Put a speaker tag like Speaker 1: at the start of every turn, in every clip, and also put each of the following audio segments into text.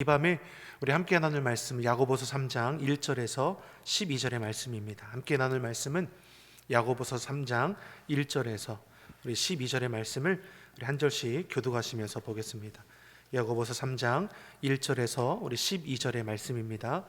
Speaker 1: 이 밤에 우리 함께 나눌 말씀은 야고보서 3장 1절에서 12절의 말씀입니다. 함께 나눌 말씀은 야고보서 3장 1절에서 우리 12절의 말씀을 우리 한 절씩 교독하시면서 보겠습니다. 야고보서 3장 1절에서 우리 12절의 말씀입니다.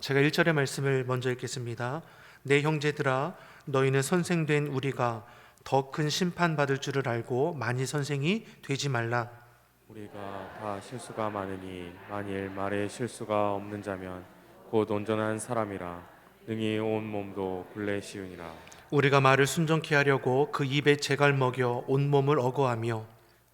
Speaker 1: 제가 1절의 말씀을 먼저 읽겠습니다. 내 형제들아, 너희는 선생된 우리가 더 큰 심판받을 줄을 알고 많이 선생이 되지 말라.
Speaker 2: 우리가 다 실수가 많으니 만일 말에 실수가 없는 자면 곧 온전한 사람이라 능히 온 몸도 굴레 씌우니라.
Speaker 1: 우리가 말을 순종케 하려고 그 입에 재갈 먹여 온 몸을 어거하며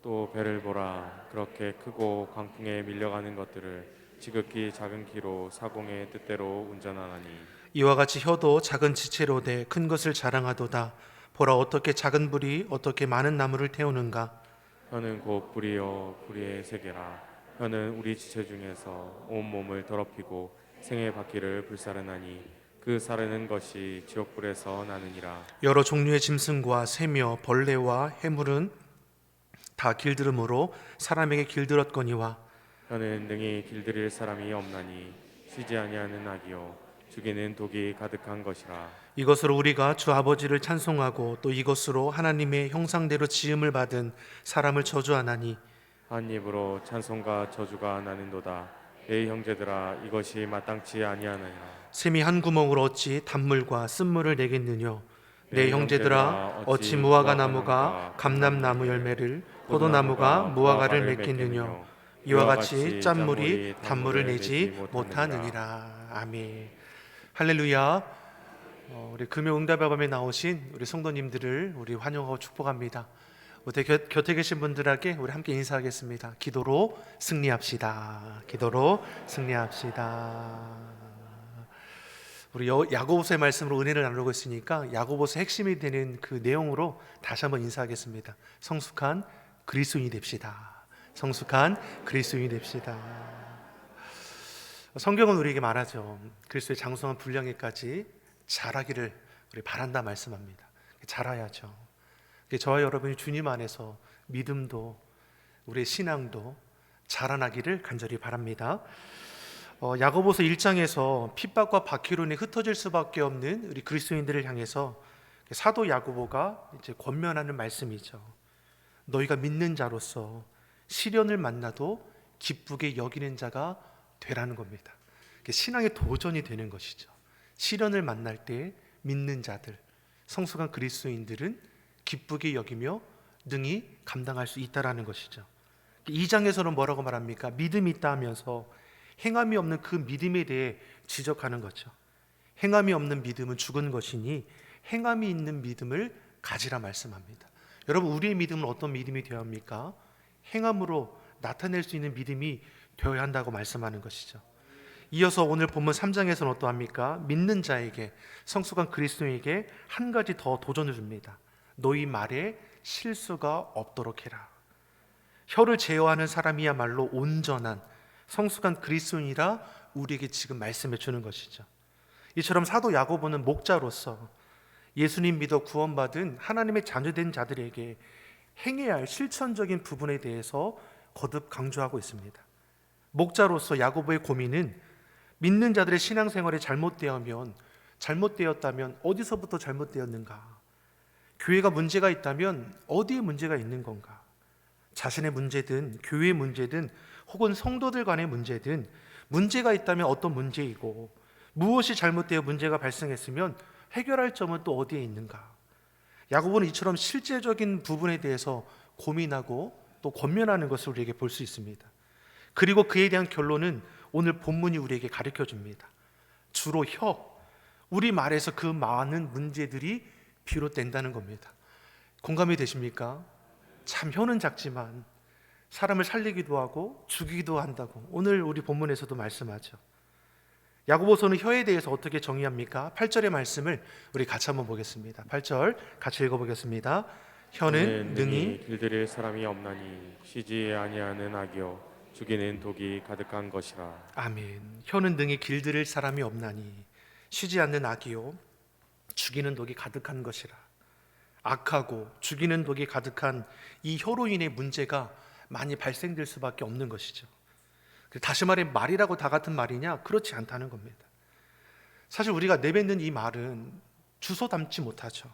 Speaker 2: 또 배를 보라. 그렇게 크고 광풍에 밀려가는 것들을 지극히 작은 키로 사공의 뜻대로 운전하나니
Speaker 1: 이와 같이 혀도 작은 지체로 돼 큰 것을 자랑하도다. 보라, 어떻게 작은 불이 어떻게 많은 나무를 태우는가.
Speaker 2: 혀는 곧 불이요 불의 세계라. 혀는 우리 지체 중에서 온 몸을 더럽히고 생의 바퀴를 불사르나니 그 사르는 것이 지옥불에서 나느니라.
Speaker 1: 여러 종류의 짐승과 새며 벌레와 해물은 다 길들음으로 사람에게 길들었거니와
Speaker 2: 혀는 능히 길들일 사람이 없나니 쉬지 아니하는 악이요 죽이는 독이 가득한 것이라.
Speaker 1: 이것으로 우리가 주 아버지를 찬송하고 또 이것으로 하나님의 형상대로 지음을 받은 사람을 저주하나니
Speaker 2: 한 입으로 찬송과 저주가 나는도다. 내 형제들아, 이것이 마땅치 아니하느니라.
Speaker 1: 샘이 한 구멍으로 어찌 단물과 쓴물을 내겠느냐. 내 형제들아, 어찌 무화과 나무가 감람나무 열매를 포도나무가 무화과를 맺겠느냐. 이와 같이 짠물이 단물을 내지 못하느니라. 아멘. 할렐루야. 우리 금요 응답의 밤에 나오신 우리 성도님들을 우리 환영하고 축복합니다. 우리 곁에 계신 분들에게 우리 함께 인사하겠습니다. 기도로 승리합시다. 기도로 승리합시다. 우리 야고보서의 말씀으로 은혜를 나누고 있으니까 야고보서 핵심이 되는 그 내용으로 다시 한번 인사하겠습니다. 성숙한 그리스도인이 됩시다. 성숙한 그리스도인이 됩시다. 성경은 우리에게 말하죠. 그리스도의 장성한 분량에까지 자라기를 우리 바란다 말씀합니다. 자라야죠. 저와 여러분이 주님 안에서 믿음도 우리의 신앙도 자라나기를 간절히 바랍니다. 야고보서 1장에서 핍박과 박해론에 흩어질 수밖에 없는 우리 그리스도인들을 향해서 사도 야고보가 이제 권면하는 말씀이죠. 너희가 믿는 자로서 시련을 만나도 기쁘게 여기는 자가 되라는 겁니다. 신앙의 도전이 되는 것이죠. 시련을 만날 때 믿는 자들, 성숙한 그리스도인들은 기쁘게 여기며 능히 감당할 수 있다라는 것이죠. 2장에서는 뭐라고 말합니까? 믿음이 있다 하면서 행함이 없는 그 믿음에 대해 지적하는 거죠. 행함이 없는 믿음은 죽은 것이니 행함이 있는 믿음을 가지라 말씀합니다. 여러분, 우리의 믿음은 어떤 믿음이 되어야 합니까? 행함으로 나타낼 수 있는 믿음이 되어야 한다고 말씀하는 것이죠. 이어서 오늘 본문 3장에서는 어떠합니까? 믿는 자에게, 성숙한 그리스도인에게 한 가지 더 도전을 줍니다. 너희 말에 실수가 없도록 해라. 혀를 제어하는 사람이야말로 온전한 성숙한 그리스도인이라 우리에게 지금 말씀해 주는 것이죠. 이처럼 사도 야고보는 목자로서 예수님 믿어 구원받은 하나님의 자녀된 자들에게 행해야 할 실천적인 부분에 대해서 거듭 강조하고 있습니다. 목자로서 야고보의 고민은 믿는 자들의 신앙생활이 잘못되었다면 어디서부터 잘못되었는가? 교회가 문제가 있다면 어디에 문제가 있는 건가? 자신의 문제든 교회의 문제든 혹은 성도들 간의 문제든 문제가 있다면 어떤 문제이고 무엇이 잘못되어 문제가 발생했으면 해결할 점은 또 어디에 있는가? 야고보는 이처럼 실제적인 부분에 대해서 고민하고 또 권면하는 것을 우리에게 볼 수 있습니다. 그리고 그에 대한 결론은 오늘 본문이 우리에게 가르쳐 줍니다. 주로 우리 말에서 그 많은 문제들이 비롯된다는 겁니다. 공감이 되십니까? 참 혀는 작지만 사람을 살리기도 하고 죽이기도 한다고 오늘 우리 본문에서도 말씀하죠. 야고보서는 혀에 대해서 어떻게 정의합니까? 8절의 말씀을 우리 같이 한번 보겠습니다. 8절 같이 읽어보겠습니다. 혀는 능히
Speaker 2: 길들일 사람이 없나니 쉬지 아니하는 악이요 죽이는 독이 가득한 것이라.
Speaker 1: 아멘. 혀는 능히 길들일 사람이 없나니 쉬지 않는 악이요 죽이는 독이 가득한 것이라. 악하고 죽이는 독이 가득한 이 혀로 인해 문제가 많이 발생될 수밖에 없는 것이죠. 다시 말해 말이라고 다 같은 말이냐? 그렇지 않다는 겁니다. 사실 우리가 내뱉는 이 말은 주워 담지 못하죠.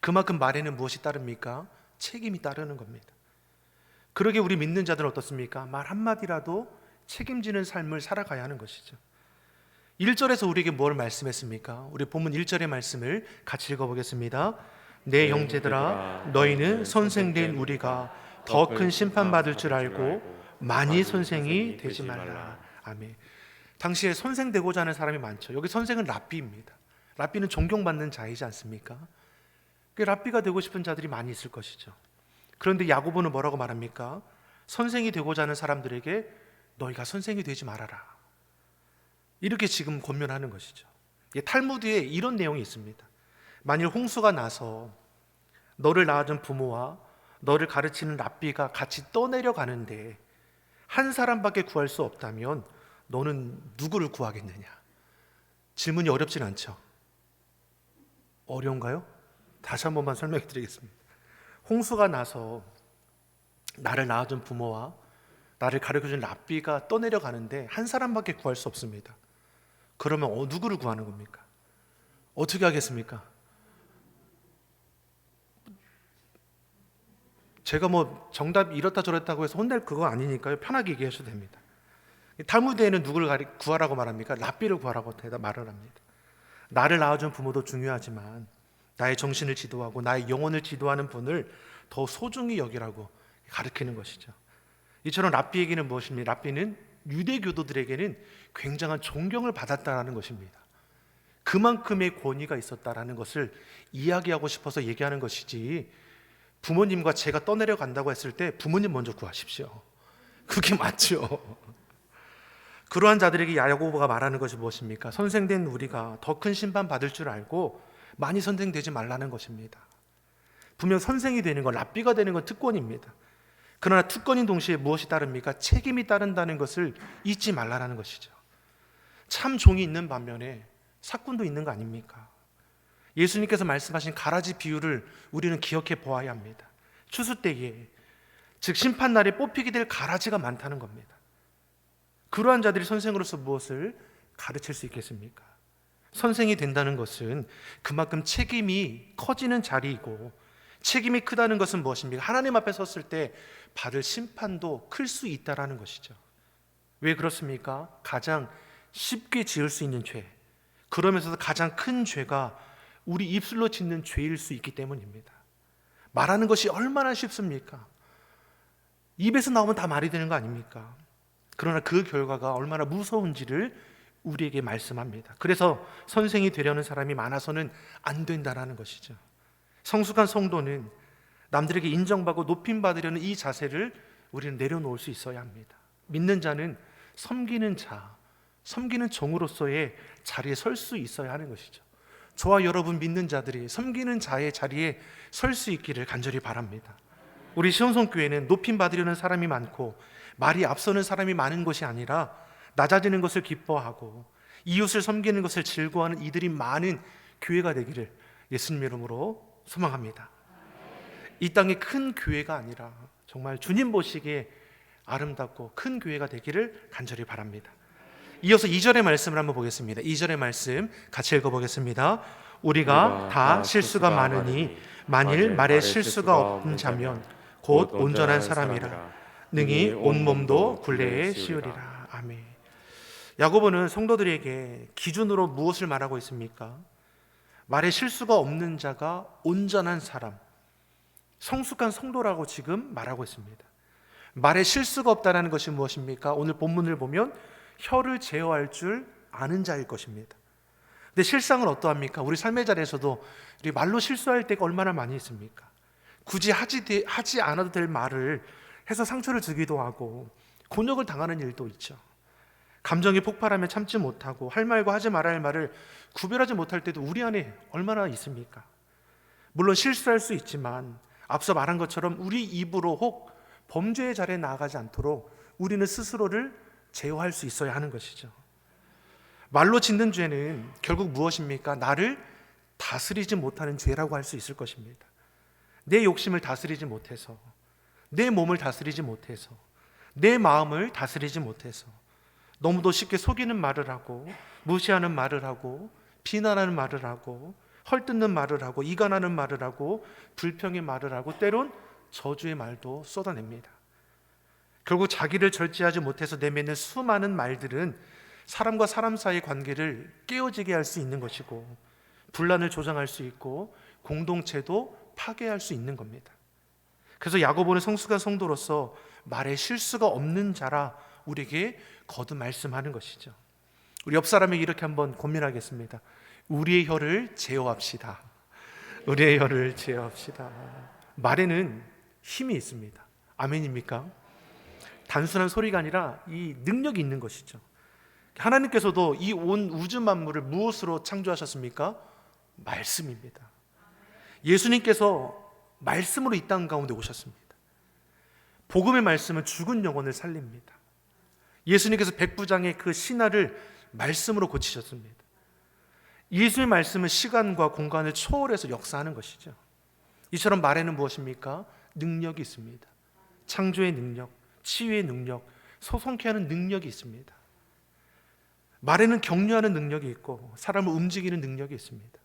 Speaker 1: 그만큼 말에는 무엇이 따릅니까? 책임이 따르는 겁니다. 그러게 우리 믿는 자들은 어떻습니까? 말 한마디라도 책임지는 삶을 살아가야 하는 것이죠. 1절에서 우리에게 뭘 말씀했습니까? 우리 본문 1절의 말씀을 같이 읽어보겠습니다. 내 형제들아 너희는 선생된 우리가 더 큰 심판받을 줄 알고 많이 선생이 되지 말라. 아멘. 당시에 선생되고자 하는 사람이 많죠. 여기 선생은 랍비입니다. 랍비는 존경받는 자이지 않습니까? 랍비가 되고 싶은 자들이 많이 있을 것이죠. 그런데 야고보는 뭐라고 말합니까? 선생이 되고자 하는 사람들에게 너희가 선생이 되지 말아라. 이렇게 지금 권면하는 것이죠. 탈무드에 이런 내용이 있습니다. 만일 홍수가 나서 너를 낳아준 부모와 너를 가르치는 랍비가 같이 떠내려가는데 한 사람밖에 구할 수 없다면 너는 누구를 구하겠느냐? 질문이 어렵진 않죠? 어려운가요? 다시 한 번만 설명해 드리겠습니다. 홍수가 나서 나를 낳아준 부모와 나를 가르쳐준 랍비가 떠내려가는데 한 사람밖에 구할 수 없습니다. 그러면 누구를 구하는 겁니까? 어떻게 하겠습니까? 제가 뭐 정답 이렇다 저렇다고 해서 혼낼 그거 아니니까요. 편하게 얘기하셔도 됩니다. 탈무드에는 누구를 구하라고 말합니까? 랍비를 구하라고 말을 합니다. 나를 낳아준 부모도 중요하지만 나의 정신을 지도하고 나의 영혼을 지도하는 분을 더 소중히 여기라고 가르치는 것이죠. 이처럼 랍비에게는 무엇입니까? 랍비는 유대 교도들에게는 굉장한 존경을 받았다는 것입니다. 그만큼의 권위가 있었다는 것을 이야기하고 싶어서 얘기하는 것이지, 부모님과 제가 떠내려간다고 했을 때 부모님 먼저 구하십시오. 그게 맞죠. 그러한 자들에게 야고보가 말하는 것이 무엇입니까? 선생된 우리가 더 큰 심판 받을 줄 알고 많이 선생되지 말라는 것입니다. 분명 선생이 되는 건, 랍비가 되는 건 특권입니다. 그러나 특권인 동시에 무엇이 따릅니까? 책임이 따른다는 것을 잊지 말라는 것이죠. 참 종이 있는 반면에 사꾼도 있는 거 아닙니까? 예수님께서 말씀하신 가라지 비유를 우리는 기억해 보아야 합니다. 추수 때에, 즉 심판날에 뽑히게 될 가라지가 많다는 겁니다. 그러한 자들이 선생으로서 무엇을 가르칠 수 있겠습니까? 선생이 된다는 것은 그만큼 책임이 커지는 자리이고, 책임이 크다는 것은 무엇입니까? 하나님 앞에 섰을 때 받을 심판도 클 수 있다는 것이죠. 왜 그렇습니까? 가장 쉽게 지을 수 있는 죄, 그러면서도 가장 큰 죄가 우리 입술로 짓는 죄일 수 있기 때문입니다. 말하는 것이 얼마나 쉽습니까? 입에서 나오면 다 말이 되는 거 아닙니까? 그러나 그 결과가 얼마나 무서운지를 우리에게 말씀합니다. 그래서 선생이 되려는 사람이 많아서는 안 된다는 것이죠. 성숙한 성도는 남들에게 인정받고 높임받으려는 이 자세를 우리는 내려놓을 수 있어야 합니다. 믿는 자는 섬기는 자, 섬기는 종으로서의 자리에 설 수 있어야 하는 것이죠. 저와 여러분 믿는 자들이 섬기는 자의 자리에 설 수 있기를 간절히 바랍니다. 우리 시온성교회는 높임받으려는 사람이 많고 말이 앞서는 사람이 많은 것이 아니라 낮아지는 것을 기뻐하고 이웃을 섬기는 것을 즐거워하는 이들이 많은 교회가 되기를 예수님 이름으로 소망합니다. 이 땅의 큰 교회가 아니라 정말 주님 보시기에 아름답고 큰 교회가 되기를 간절히 바랍니다. 이어서 2절의 말씀을 한번 보겠습니다. 2절의 말씀 같이 읽어보겠습니다. 우리가 다 실수가 많으니 만일 말에 실수가 없는 자면 곧 온전한 사람이라 능히 온몸도 굴레에 씌우리라. 아멘. 야고보는 성도들에게 기준으로 무엇을 말하고 있습니까? 말에 실수가 없는 자가 온전한 사람, 성숙한 성도라고 지금 말하고 있습니다. 말에 실수가 없다는 것이 무엇입니까? 오늘 본문을 보면 혀를 제어할 줄 아는 자일 것입니다. 근데 실상은 어떠합니까? 우리 삶의 자리에서도 우리 말로 실수할 때가 얼마나 많이 있습니까? 굳이 하지 않아도 될 말을 해서 상처를 주기도 하고 곤욕을 당하는 일도 있죠. 감정이 폭발하며 참지 못하고 할 말과 하지 말아야 할 말을 구별하지 못할 때도 우리 안에 얼마나 있습니까? 물론 실수할 수 있지만 앞서 말한 것처럼 우리 입으로 혹 범죄의 자리에 나아가지 않도록 우리는 스스로를 제어할 수 있어야 하는 것이죠. 말로 짓는 죄는 결국 무엇입니까? 나를 다스리지 못하는 죄라고 할 수 있을 것입니다. 내 욕심을 다스리지 못해서, 내 몸을 다스리지 못해서, 내 마음을 다스리지 못해서 너무도 쉽게 속이는 말을 하고, 무시하는 말을 하고, 비난하는 말을 하고, 헐뜯는 말을 하고, 이간하는 말을 하고, 불평의 말을 하고, 때론 저주의 말도 쏟아냅니다. 결국 자기를 절제하지 못해서 내뱉는 수많은 말들은 사람과 사람 사이의 관계를 깨어지게 할 수 있는 것이고, 분란을 조장할 수 있고, 공동체도 파괴할 수 있는 겁니다. 그래서 야고보는 성숙한 성도로서 말에 실수가 없는 자라 우리에게 거듭 말씀하는 것이죠. 우리 옆 사람에게 이렇게 한번 고민하겠습니다. 우리의 혀를 제어합시다. 우리의 혀를 제어합시다. 말에는 힘이 있습니다. 아멘입니까? 단순한 소리가 아니라 이 능력이 있는 것이죠. 하나님께서도 이 온 우주 만물을 무엇으로 창조하셨습니까? 말씀입니다. 예수님께서 말씀으로 이 땅 가운데 오셨습니다. 복음의 말씀은 죽은 영혼을 살립니다. 예수님께서 백부장의 그 신화를 말씀으로 고치셨습니다. 예수의 말씀은 시간과 공간을 초월해서 역사하는 것이죠. 이처럼 말에는 무엇입니까? 능력이 있습니다. 창조의 능력, 치유의 능력, 소송케 하는 능력이 있습니다. 말에는 격려하는 능력이 있고 사람을 움직이는 능력이 있습니다.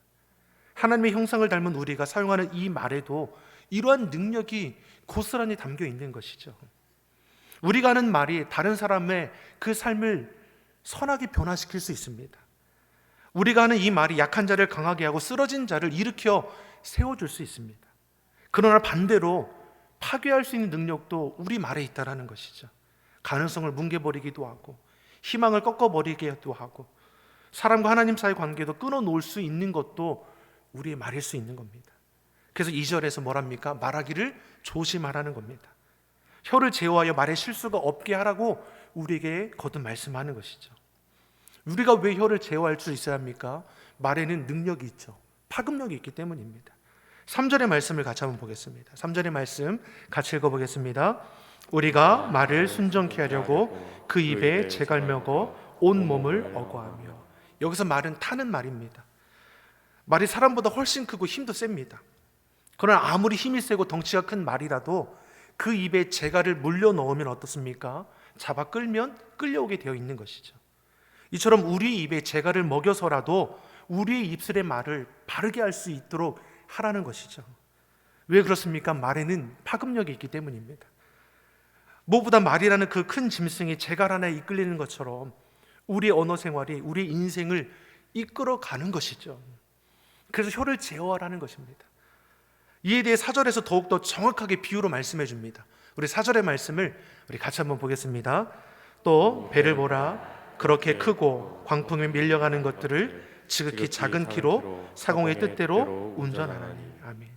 Speaker 1: 하나님의 형상을 닮은 우리가 사용하는 이 말에도 이러한 능력이 고스란히 담겨 있는 것이죠. 우리가 하는 말이 다른 사람의 그 삶을 선하게 변화시킬 수 있습니다. 우리가 하는 이 말이 약한 자를 강하게 하고 쓰러진 자를 일으켜 세워줄 수 있습니다. 그러나 반대로 파괴할 수 있는 능력도 우리 말에 있다는 것이죠. 가능성을 뭉개버리기도 하고, 희망을 꺾어버리기도 하고, 사람과 하나님 사이의 관계도 끊어놓을 수 있는 것도 우리의 말일 수 있는 겁니다. 그래서 2절에서 뭐랍니까? 말하기를 조심하라는 겁니다. 혀를 제어하여 말에 실수가 없게 하라고 우리에게 거듭 말씀하는 것이죠. 우리가 왜 혀를 제어할 수 있어야 합니까? 말에는 능력이 있죠. 파급력이 있기 때문입니다. 3절의 말씀을 같이 한번 보겠습니다. 3절의 말씀 같이 읽어보겠습니다. 우리가 말을 순정케 하려고 그 입에 재갈 메고 온 몸을 어거하며. 여기서 말은 타는 말입니다. 말이 사람보다 훨씬 크고 힘도 셉니다. 그러나 아무리 힘이 세고 덩치가 큰 말이라도 그 입에 재갈을 물려 넣으면 어떻습니까? 잡아 끌면 끌려오게 되어 있는 것이죠. 이처럼 우리 입에 재갈을 먹여서라도 우리의 입술의 말을 바르게 할 수 있도록 하라는 것이죠. 왜 그렇습니까? 말에는 파급력이 있기 때문입니다. 무엇보다 말이라는 그 큰 짐승이 재갈 하나에 이끌리는 것처럼 우리의 언어 생활이 우리의 인생을 이끌어가는 것이죠. 그래서 혀를 제어하라는 것입니다. 이에 대해 4절에서 더욱더 정확하게 비유로 말씀해 줍니다. 우리 4절의 말씀을 우리 같이 한번 보겠습니다. 또 배를 보라. 그렇게 크고 광풍에 밀려가는 것들을 지극히 작은 키로 사공의 뜻대로 운전하나니. 아멘.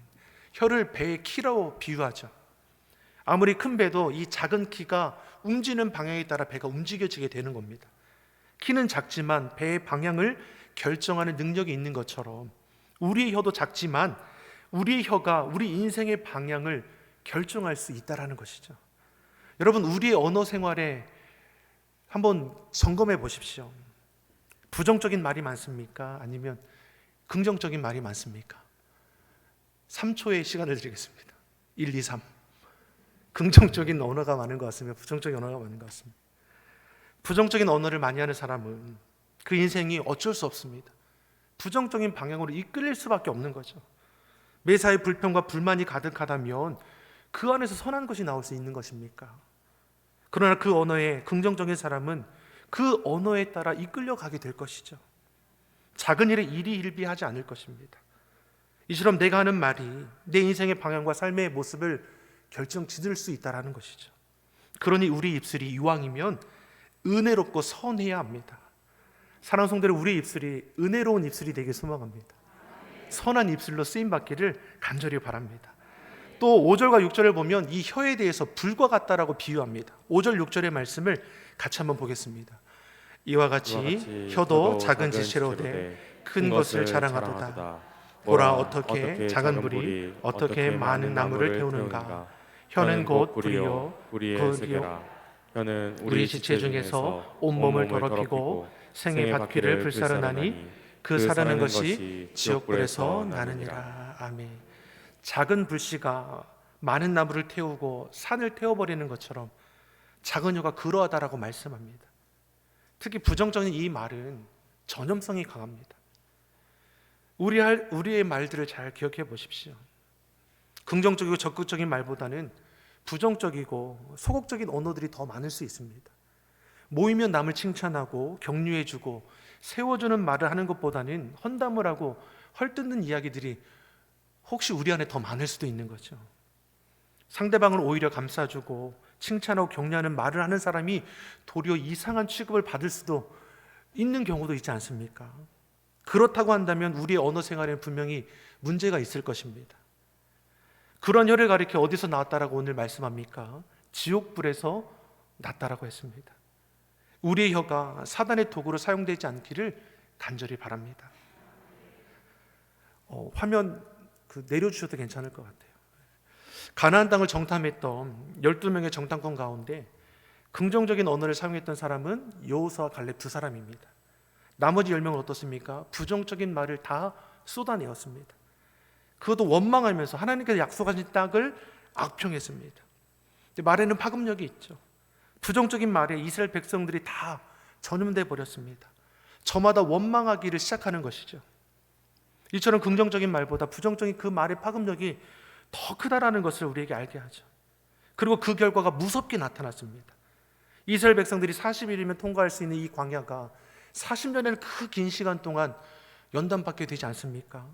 Speaker 1: 혀를 배의 키로 비유하죠. 아무리 큰 배도 이 작은 키가 움직이는 방향에 따라 배가 움직여지게 되는 겁니다. 키는 작지만 배의 방향을 결정하는 능력이 있는 것처럼 우리의 혀도 작지만 우리의 혀가 우리 인생의 방향을 결정할 수 있다는 것이죠. 여러분, 우리의 언어 생활에 한번 점검해 보십시오. 부정적인 말이 많습니까? 아니면 긍정적인 말이 많습니까? 3초의 시간을 드리겠습니다. 1, 2, 3. 긍정적인 언어가 많은 것 같습니다. 부정적인 언어가 많은 것 같습니다. 부정적인 언어를 많이 하는 사람은 그 인생이 어쩔 수 없습니다. 부정적인 방향으로 이끌릴 수밖에 없는 거죠. 매사에 불평과 불만이 가득하다면 그 안에서 선한 것이 나올 수 있는 것입니까? 그러나 그 언어에 긍정적인 사람은 그 언어에 따라 이끌려가게 될 것이죠. 작은 일에 일희일비하지 않을 것입니다. 이처럼 내가 하는 말이 내 인생의 방향과 삶의 모습을 결정짓을 수 있다는 것이죠. 그러니 우리 입술이 이왕이면 은혜롭고 선해야 합니다. 사랑하는 성도들, 우리 입술이 은혜로운 입술이 되길 소망합니다. 선한 입술로 쓰임받기를 간절히 바랍니다. 또 5절과 6절을 보면 이 혀에 대해서 불과 같다라고 비유합니다. 5절 6절의 말씀을 같이 한번 보겠습니다. 이와 같이 혀도 작은 지체로 돼 큰 것을 자랑하도다. 보라, 어떻게 작은 불이 어떻게 많은 나무를 태우는가. 혀는 곧 불이요
Speaker 2: 불의의 세계라. 혀는
Speaker 1: 우리 지체 중에서 온몸을 더럽히고 생의 바퀴를 불사르나니 그 사르는 것이 지옥불에서 나느니라. 아멘. 작은 불씨가 많은 나무를 태우고 산을 태워버리는 것처럼 작은 혀가 그러하다라고 말씀합니다. 특히 부정적인 이 말은 전염성이 강합니다. 우리의 말들을 잘 기억해 보십시오. 긍정적이고 적극적인 말보다는 부정적이고 소극적인 언어들이 더 많을 수 있습니다. 모이면 남을 칭찬하고 격려해주고 세워주는 말을 하는 것보다는 헌담을 하고 헐뜯는 이야기들이 혹시 우리 안에 더 많을 수도 있는 거죠. 상대방을 오히려 감싸주고 칭찬하고 격려하는 말을 하는 사람이 도리어 이상한 취급을 받을 수도 있는 경우도 있지 않습니까? 그렇다고 한다면 우리의 언어 생활에는 분명히 문제가 있을 것입니다. 그런 혀를 가리켜 어디서 나왔다라고 오늘 말씀합니까? 지옥불에서 났다라고 했습니다. 우리의 혀가 사단의 도구로 사용되지 않기를 간절히 바랍니다. 화면 내려주셔도 괜찮을 것 같아요. 가나안 땅을 정탐했던 12명의 정탐꾼 가운데 긍정적인 언어를 사용했던 사람은 여호수아와 갈렙 두 사람입니다. 나머지 10명은 어떻습니까? 부정적인 말을 다 쏟아내었습니다. 그것도 원망하면서 하나님께서 약속하신 땅을 악평했습니다. 말에는 파급력이 있죠. 부정적인 말에 이스라엘 백성들이 다 전염돼 버렸습니다. 저마다 원망하기를 시작하는 것이죠. 이처럼 긍정적인 말보다 부정적인 그 말의 파급력이 더 크다라는 것을 우리에게 알게 하죠. 그리고 그 결과가 무섭게 나타났습니다. 이스라엘 백성들이 40일이면 통과할 수 있는 이 광야가 40년에는 그 긴 시간 동안 연단받게 되지 않습니까?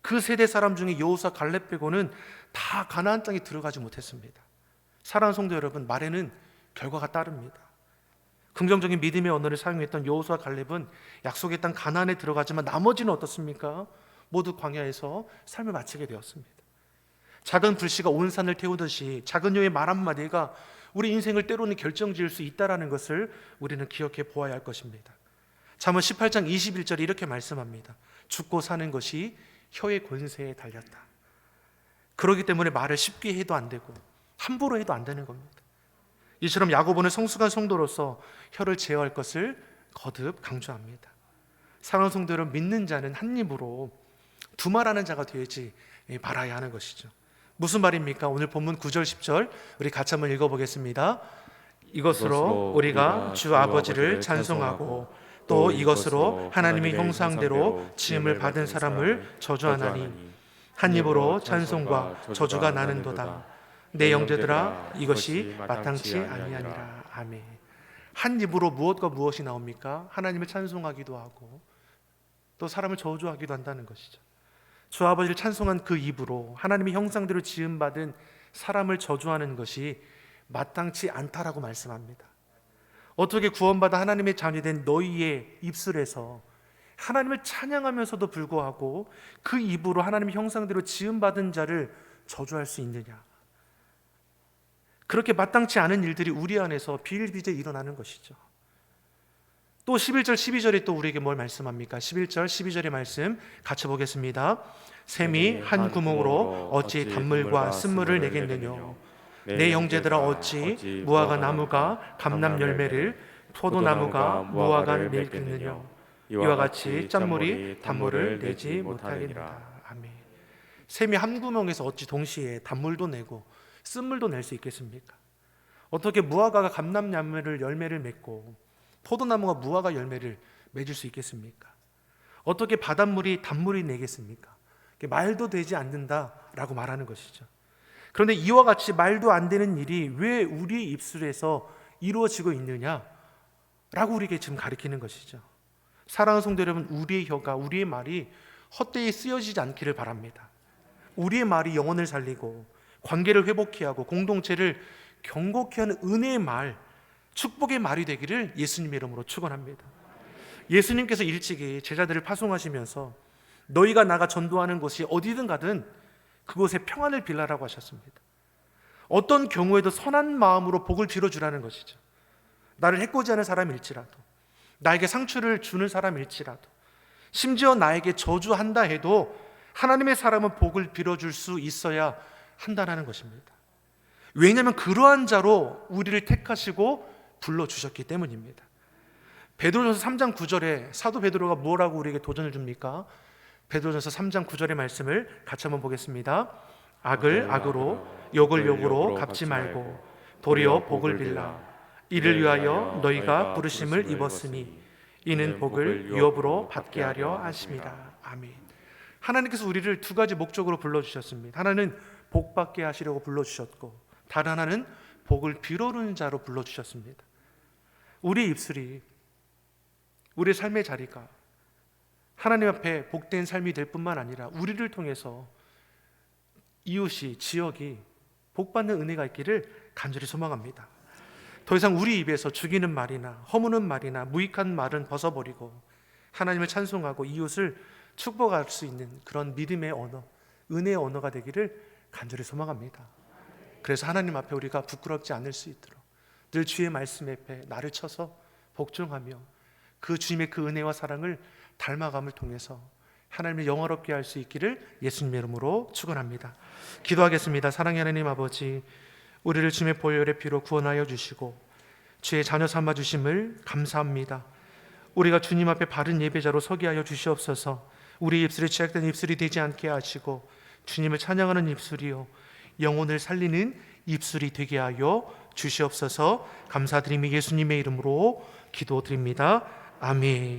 Speaker 1: 그 세대 사람 중에 여호수아 갈렙 빼고는 다 가나안 땅에 들어가지 못했습니다. 사랑하는 성도 여러분, 말에는 결과가 따릅니다. 긍정적인 믿음의 언어를 사용했던 여호수아 갈렙은 약속의 땅 가나안에 들어가지만 나머지는 어떻습니까? 모두 광야에서 삶을 마치게 되었습니다. 작은 불씨가 온 산을 태우듯이 작은 여의 말 한마디가 우리 인생을 때로는 결정지을 수 있다는 것을 우리는 기억해 보아야 할 것입니다. 잠언 18장 21절에 이렇게 말씀합니다. 죽고 사는 것이 혀의 권세에 달렸다. 그렇기 때문에 말을 쉽게 해도 안 되고 함부로 해도 안 되는 겁니다. 이처럼 야고보는 성숙한 성도로서 혀를 제어할 것을 거듭 강조합니다. 사랑하는 성도 여러분, 믿는 자는 한 입으로 두말하는 자가 되지 말아야 하는 것이죠. 무슨 말입니까? 오늘 본문 9절 10절 우리 같이 한번 읽어보겠습니다. 이것으로 우리가 주 아버지를 찬송하고 또 이것으로 하나님의 형상대로 지음을 받은 사람을 저주하나니 한 입으로 찬송과 저주가 나는도다. 내 형제들아, 이것이 마땅치 아니하니라. 아멘. 한 입으로 무엇과 무엇이 나옵니까? 하나님을 찬송하기도 하고 또 사람을 저주하기도 한다는 것이죠. 주 아버지를 찬송한 그 입으로 하나님의 형상대로 지음받은 사람을 저주하는 것이 마땅치 않다라고 말씀합니다. 어떻게 구원받아 하나님의 자녀이 된 너희의 입술에서 하나님을 찬양하면서도 불구하고 그 입으로 하나님의 형상대로 지음받은 자를 저주할 수 있느냐? 그렇게 마땅치 않은 일들이 우리 안에서 비일비재 일어나는 것이죠. 또 11절 12절에 또 우리에게 뭘 말씀합니까? 11절 12절의 말씀 같이 보겠습니다. 샘이 한 구멍으로 어찌 단물과 쓴물을 내겠느냐? 내 형제들아, 어찌 무화과 나무가 감람 열매를 포도나무가 무화과를 맺겠느냐? 이와 같이 짠물이 단물을 내지 못하겠느니라. 아멘. 샘이 한 구멍에서 어찌 동시에 단물도 내고 쓴물도 낼 수 있겠습니까? 어떻게 무화과가 감람 열매를 맺고 포도나무가 무화과 열매를 맺을 수 있겠습니까? 어떻게 바닷물이 단물이 내겠습니까? 말도 되지 않는다라고 말하는 것이죠. 그런데 이와 같이 말도 안 되는 일이 왜 우리 입술에서 이루어지고 있느냐라고 우리에게 지금 가르치는 것이죠. 사랑하는 성도 여러분, 우리의 혀가, 우리의 말이 헛되이 쓰여지지 않기를 바랍니다. 우리의 말이 영혼을 살리고 관계를 회복케 하고 공동체를 경고케 하는 은혜의 말, 축복의 말이 되기를 예수님의 이름으로 축원합니다. 예수님께서 일찍이 제자들을 파송하시면서 너희가 나가 전도하는 곳이 어디든 가든 그곳에 평안을 빌라라고 하셨습니다. 어떤 경우에도 선한 마음으로 복을 빌어주라는 것이죠. 나를 해코지하는 사람일지라도, 나에게 상처를 주는 사람일지라도, 심지어 나에게 저주한다 해도 하나님의 사람은 복을 빌어줄 수 있어야 한다는 것입니다. 왜냐하면 그러한 자로 우리를 택하시고 불러주셨기 때문입니다. 베드로전서 3장 9절에 사도 베드로가 뭐라고 우리에게 도전을 줍니까? 베드로전서 3장 9절의 말씀을 같이 한번 보겠습니다. 악을 악으로 욕을 욕으로 갚지 말고 도리어 복을 빌라. 이를 위하여 너희가 부르심을 입었으니 이는 복을 유업으로 받게 하려 하심이라. 아멘. 하나님께서 우리를 두 가지 목적으로 불러주셨습니다. 하나는 복 받게 하시려고 불러주셨고, 다른 하나는 복을 빌어오는 자로 불러주셨습니다. 우리 입술이, 우리의 삶의 자리가 하나님 앞에 복된 삶이 될 뿐만 아니라 우리를 통해서 이웃이, 지역이 복받는 은혜가 있기를 간절히 소망합니다. 더 이상 우리 입에서 죽이는 말이나 허무는 말이나 무익한 말은 벗어버리고 하나님을 찬송하고 이웃을 축복할 수 있는 그런 믿음의 언어, 은혜의 언어가 되기를 간절히 소망합니다. 그래서 하나님 앞에 우리가 부끄럽지 않을 수 있도록 늘 주의 말씀 앞에 나를 쳐서 복종하며 그 주님의 그 은혜와 사랑을 닮아감을 통해서 하나님을 영화롭게 할 수 있기를 예수님의 이름으로 축원합니다. 기도하겠습니다. 사랑의 하나님 아버지, 우리를 주님의 보혈의 피로 구원하여 주시고 주의 자녀 삼아 주심을 감사합니다. 우리가 주님 앞에 바른 예배자로 서게 하여 주시옵소서. 우리 입술이 죄악된 입술이 되지 않게 하시고 주님을 찬양하는 입술이요 영혼을 살리는 입술이 되게 하여 주시옵소서. 감사드리며 예수님의 이름으로 기도드립니다. 아멘.